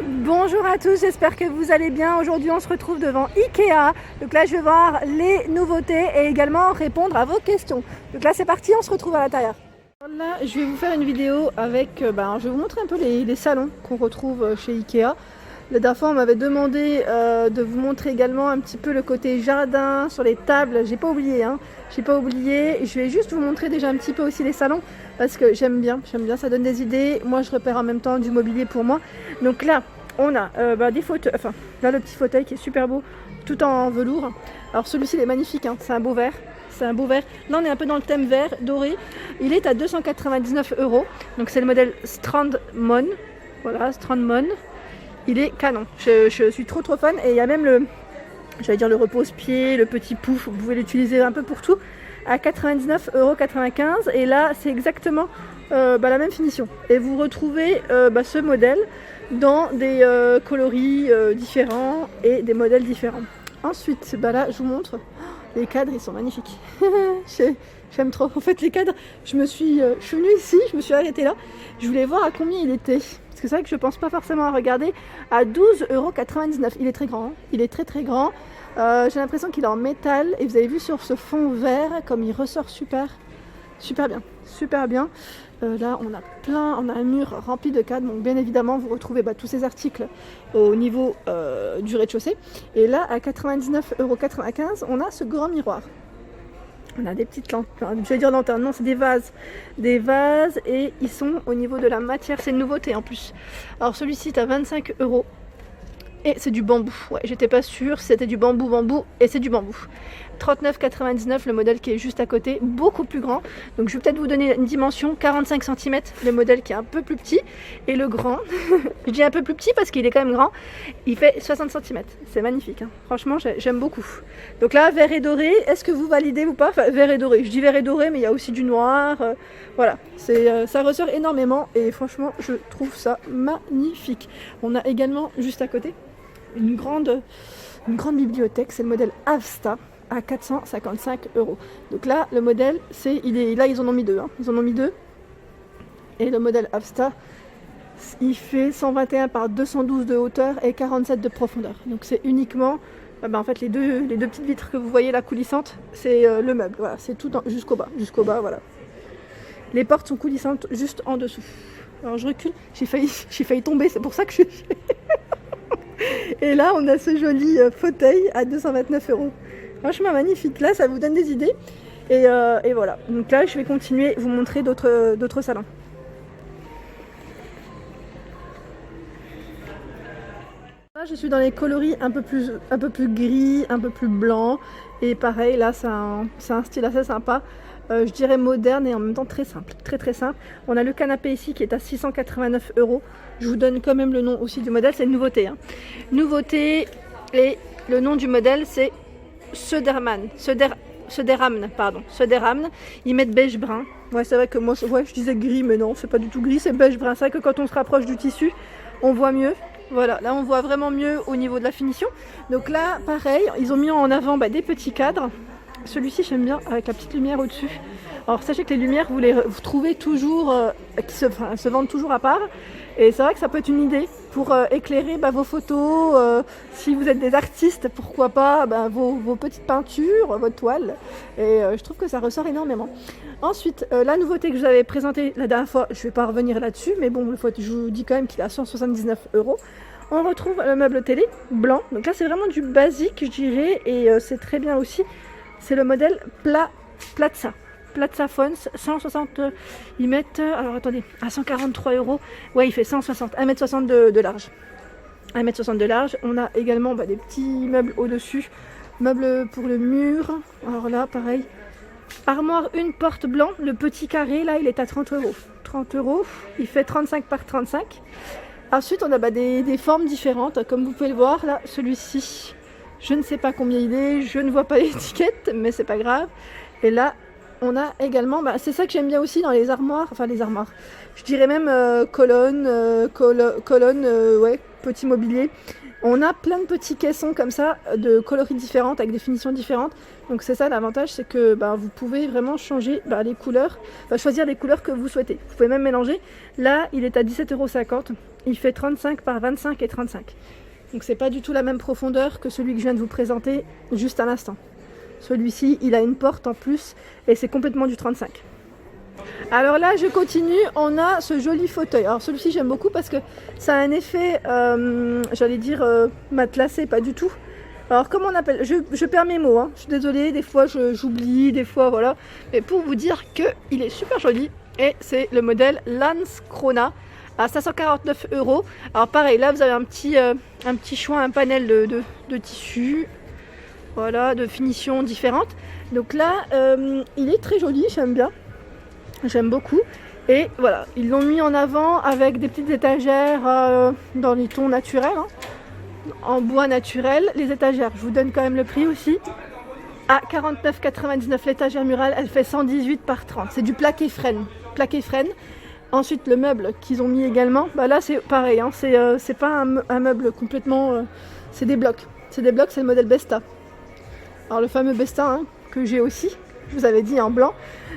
Bonjour à tous, j'espère que vous allez bien. Aujourd'hui on se retrouve devant Ikea. Donc là je vais voir les nouveautés et également répondre à vos questions. Donc là c'est parti, on se retrouve à l'intérieur. Là je vais vous faire une vidéo avec, je vais vous montrer un peu les salons qu'on retrouve chez Ikea. La dernière fois on m'avait demandé de vous montrer également un petit peu le côté jardin sur les tables. J'ai pas oublié, je vais juste vous montrer déjà un petit peu aussi les salons parce que j'aime bien, ça donne des idées. Moi je repère en même temps du mobilier pour moi. Donc là on a des fauteuils, enfin là le petit fauteuil qui est super beau, tout en velours. Alors celui-ci il est magnifique, c'est un beau vert. Là on est un peu dans le thème vert doré. Il est à 299 €. Donc c'est le modèle Strandmon. Voilà, Strandmon. Il est canon, je suis trop fan. Et il y a même le repose-pied, le petit pouf, vous pouvez l'utiliser un peu pour tout, à 99,95 €. Et là c'est exactement la même finition. Et vous retrouvez ce modèle dans des coloris différents et des modèles différents. Ensuite, là je vous montre, les cadres ils sont magnifiques. J'aime trop. En fait les cadres, je suis venue ici, je me suis arrêtée là, je voulais voir à combien il était. Parce que c'est vrai que je pense pas forcément à regarder. À 12,99 €. Il est très grand, il est très grand. J'ai l'impression qu'il est en métal et vous avez vu sur ce fond vert comme il ressort super bien. Là on a un mur rempli de cadres, donc bien évidemment vous retrouvez tous ces articles au niveau du rez-de-chaussée. Et là à 99,95 €, on a ce grand miroir. On a des petites lanternes, je vais dire lanternes, non c'est des vases et ils sont au niveau de la matière, c'est une nouveauté en plus. Alors celui-ci est à 25 € et c'est du bambou, ouais j'étais pas sûre si c'était du bambou et c'est du bambou. 39,99 € le modèle qui est juste à côté, beaucoup plus grand. Donc je vais peut-être vous donner une dimension, 45 cm le modèle qui est un peu plus petit, et le grand, je dis un peu plus petit parce qu'il est quand même grand, il fait 60 cm. C'est magnifique, franchement j'aime beaucoup. Donc là vert et doré, est-ce que vous validez ou pas? Enfin vert et doré, je dis vert et doré mais il y a aussi du noir, voilà, ça ressort énormément et franchement je trouve ça magnifique. On a également juste à côté une grande bibliothèque, c'est le modèle Avsta à 455 €. Donc là le modèle ils en ont mis deux, et le modèle Avsta il fait 121 par 212 de hauteur et 47 de profondeur. Donc c'est uniquement en fait les deux petites vitres que vous voyez là coulissantes, c'est le meuble, voilà, c'est tout jusqu'au bas, voilà. Les portes sont coulissantes juste en dessous. Alors je recule, j'ai failli tomber, c'est pour ça que je suis et là on a ce joli fauteuil à 229 €. Franchement magnifique, là ça vous donne des idées. Et voilà, donc là je vais continuer vous montrer d'autres salons. Là je suis dans les coloris un peu plus gris, un peu plus blanc. Et pareil là c'est un style assez sympa. Je dirais moderne et en même temps très simple, très simple. On a le canapé ici qui est à 689 €. Je vous donne quand même le nom aussi du modèle, c'est une nouveauté. Nouveauté, et le nom du modèle c'est Söderman. Ils mettent beige brun. Ouais c'est vrai que moi je disais gris mais non c'est pas du tout gris, c'est beige brun. C'est vrai que quand on se rapproche du tissu on voit mieux. Voilà, là on voit vraiment mieux au niveau de la finition. Donc là pareil, ils ont mis en avant des petits cadres. Celui-ci j'aime bien avec la petite lumière au-dessus. Alors sachez que les lumières vous trouvez toujours qui se vendent toujours à part. Et c'est vrai que ça peut être une idée pour éclairer vos photos, si vous êtes des artistes, pourquoi pas vos petites peintures, votre toile. Et je trouve que ça ressort énormément. Ensuite, la nouveauté que je vous avais présentée la dernière fois, je ne vais pas revenir là-dessus, mais bon, je vous dis quand même qu'il est à 179 €. On retrouve le meuble télé blanc. Donc là, c'est vraiment du basique, je dirais, et c'est très bien aussi. C'est le modèle Platza Phones, 160, ils mettent, alors attendez, à 143 €, ouais il fait 1m60 de large. 1m60 de large, on a également des petits meubles au-dessus, meubles pour le mur, alors là pareil, armoire une porte blanc, le petit carré là il est à 30 €. 30 €, il fait 35 par 35. Ensuite on a des formes différentes, comme vous pouvez le voir là, celui-ci, je ne sais pas combien il est, je ne vois pas l'étiquette, mais c'est pas grave. Et là on a également, c'est ça que j'aime bien aussi dans les armoires, je dirais même colonne, ouais, petit mobilier. On a plein de petits caissons comme ça, de coloris différentes, avec des finitions différentes. Donc c'est ça l'avantage, c'est que vous pouvez vraiment changer les couleurs, choisir les couleurs que vous souhaitez. Vous pouvez même mélanger. Là, il est à 17,50 €. Il fait 35 par 25 et 35. Donc c'est pas du tout la même profondeur que celui que je viens de vous présenter juste à l'instant. Celui-ci, il a une porte en plus et c'est complètement du 35. Alors là, je continue, on a ce joli fauteuil. Alors celui-ci, j'aime beaucoup parce que ça a un effet, j'allais dire matelassé, pas du tout. Alors comment on appelle, je perds mes mots, hein. Je suis désolée, des fois j'oublie, des fois voilà. Mais pour vous dire qu'il est super joli et c'est le modèle Lance Krona à 549 €. Alors pareil, là vous avez un petit choix, un panel de tissus. Voilà, de finitions différentes. Donc là, il est très joli, j'aime bien. J'aime beaucoup. Et voilà, ils l'ont mis en avant avec des petites étagères dans les tons naturels, hein, en bois naturel. Les étagères, je vous donne quand même le prix aussi. À 49,99 € l'étagère murale, elle fait 118 par 30. C'est du plaqué frêne. Ensuite, le meuble qu'ils ont mis également, là c'est pareil, hein, c'est pas un meuble complètement... c'est des blocs. C'est le modèle Besta. Alors le fameux Besta, hein, que j'ai aussi, je vous avais dit en blanc.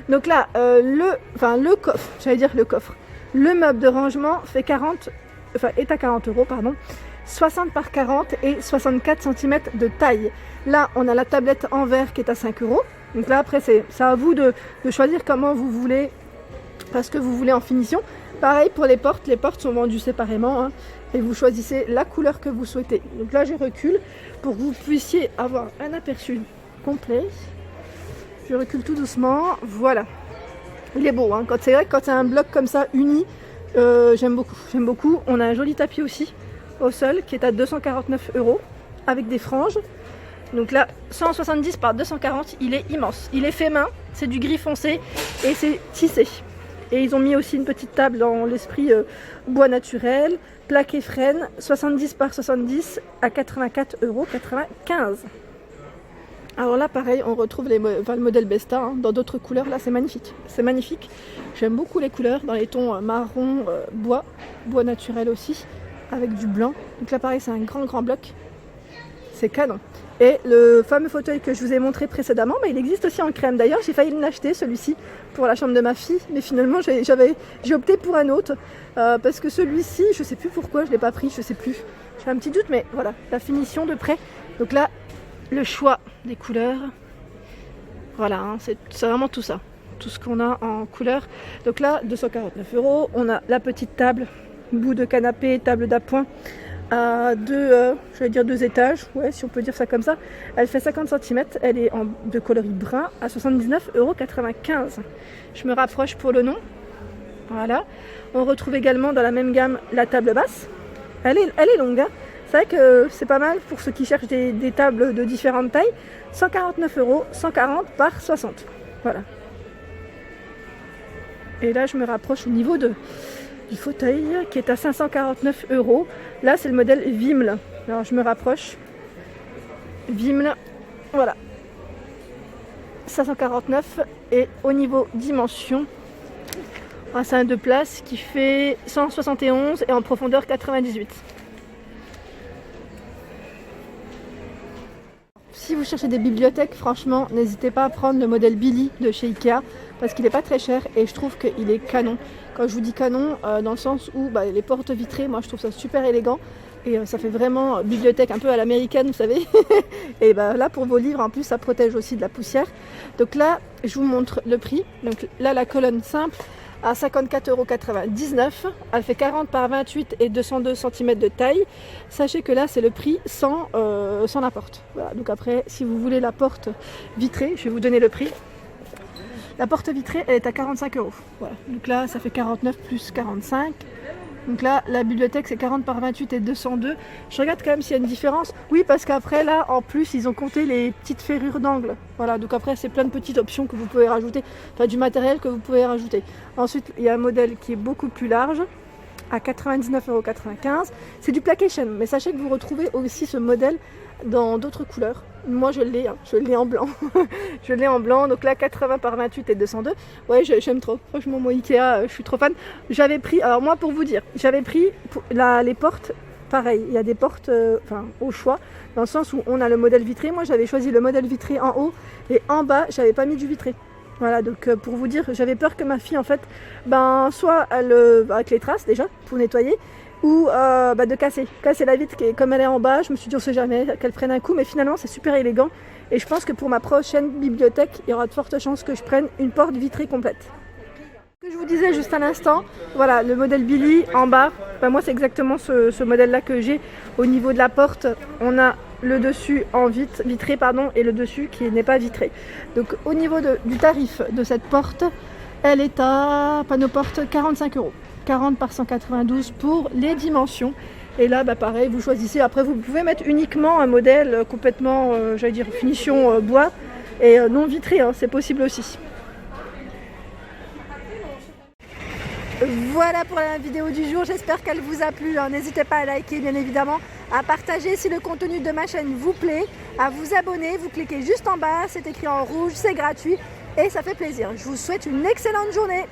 Donc là, le coffre, j'allais dire le coffre. Le meuble de rangement est à 40 €, pardon. 60 par 40 et 64 cm de taille. Là, on a la tablette en verre qui est à 5 €. Donc là, après, c'est à vous de choisir comment vous voulez, parce que vous voulez en finition. Pareil pour les portes sont vendues séparément, hein, et vous choisissez la couleur que vous souhaitez. Donc là, je recule pour que vous puissiez avoir un aperçu complet. Je recule tout doucement, voilà. Il est beau, hein. C'est vrai que quand c'est un bloc comme ça, uni, j'aime beaucoup. On a un joli tapis aussi, au sol, qui est à 249 €, avec des franges. Donc là, 170 par 240, il est immense. Il est fait main, c'est du gris foncé, et c'est tissé. Et ils ont mis aussi une petite table dans l'esprit bois naturel, plaqué frêne, 70 par 70 à 84,95 €. Alors là, pareil, on retrouve le modèle Besta, hein, dans d'autres couleurs. Là, c'est magnifique. C'est magnifique. J'aime beaucoup les couleurs dans les tons marron, bois naturel aussi, avec du blanc. Donc là, pareil, c'est un grand bloc. C'est canon. Et le fameux fauteuil que je vous ai montré précédemment, il existe aussi en crème. D'ailleurs, j'ai failli l'acheter, celui-ci, pour la chambre de ma fille. Mais finalement, j'ai opté pour un autre. Parce que celui-ci, je ne sais plus pourquoi je ne l'ai pas pris, je ne sais plus. J'ai un petit doute, mais voilà, la finition de près. Donc là, le choix des couleurs. Voilà, hein, c'est vraiment tout ça. Tout ce qu'on a en couleur. Donc là, 249 €. On a la petite table, bout de canapé, table d'appoint. À deux étages, ouais, si on peut dire ça comme ça. Elle fait 50 cm, elle est de coloris brun à 79,95 €. Je me rapproche pour le nom. Voilà. On retrouve également dans la même gamme la table basse. Elle est longue, hein. C'est vrai que c'est pas mal pour ceux qui cherchent des tables de différentes tailles. 149 €, 140 par 60. Voilà. Et là, je me rapproche au niveau du fauteuil qui est à 549 €. Là, c'est le modèle Vimle. Alors, je me rapproche. Vimle, voilà. 549 et au niveau dimension, c'est un 2 places qui fait 171 et en profondeur 98. Si vous cherchez des bibliothèques, franchement, n'hésitez pas à prendre le modèle Billy de chez Ikea parce qu'il n'est pas très cher et je trouve qu'il est canon. Quand je vous dis canon, dans le sens où les portes vitrées, moi je trouve ça super élégant et ça fait vraiment bibliothèque un peu à l'américaine, vous savez. Et là, pour vos livres, en plus, ça protège aussi de la poussière. Donc là, je vous montre le prix. Donc là, la colonne simple à 54,99 €. Elle fait 40 par 28 et 202 cm de taille. Sachez que là, c'est le prix sans la porte. Voilà. Donc après, si vous voulez la porte vitrée, je vais vous donner le prix. La porte vitrée, elle est à 45 €. Voilà. Donc là, ça fait 49 plus 45. Donc là, la bibliothèque, c'est 40 par 28 et 202. Je regarde quand même s'il y a une différence. Oui, parce qu'après, là, en plus, ils ont compté les petites ferrures d'angle. Voilà, donc après, c'est plein de petites options que vous pouvez rajouter. Enfin, du matériel que vous pouvez rajouter. Ensuite, il y a un modèle qui est beaucoup plus large, à 99,95 €. C'est du placation, mais sachez que vous retrouvez aussi ce modèle dans d'autres couleurs. Moi, je l'ai en blanc. Je l'ai en blanc, donc là, 80 par 28 et 202. Ouais, j'aime trop. Franchement, moi, Ikea, je suis trop fan. J'avais pris, alors moi, pour vous dire, j'avais pris les portes pareil, il y a des portes au choix, dans le sens où on a le modèle vitré. Moi j'avais choisi le modèle vitré en haut et en bas j'avais pas mis du vitré. Voilà, donc pour vous dire, j'avais peur que ma fille en fait, soit avec les traces déjà pour nettoyer, ou de casser la vitre comme elle est en bas. Je me suis dit on sait jamais qu'elle prenne un coup, mais finalement c'est super élégant et je pense que pour ma prochaine bibliothèque il y aura de fortes chances que je prenne une porte vitrée complète. Ce que je vous disais juste à l'instant, voilà le modèle Billy en bas, moi c'est exactement ce modèle là que j'ai. Au niveau de la porte on a le dessus en vitré et le dessus qui n'est pas vitré. Donc au niveau du tarif de cette porte, elle est à panneau porte 45 €. 40 par 192 pour les dimensions. Et là pareil, vous choisissez. Après vous pouvez mettre uniquement un modèle complètement finition bois et non vitré, c'est possible aussi. Voilà pour la vidéo du jour, j'espère qu'elle vous a plu. N'hésitez pas à liker bien évidemment, à partager si le contenu de ma chaîne vous plaît, à vous abonner, vous cliquez juste en bas, c'est écrit en rouge, c'est gratuit et ça fait plaisir. Je vous souhaite une excellente journée.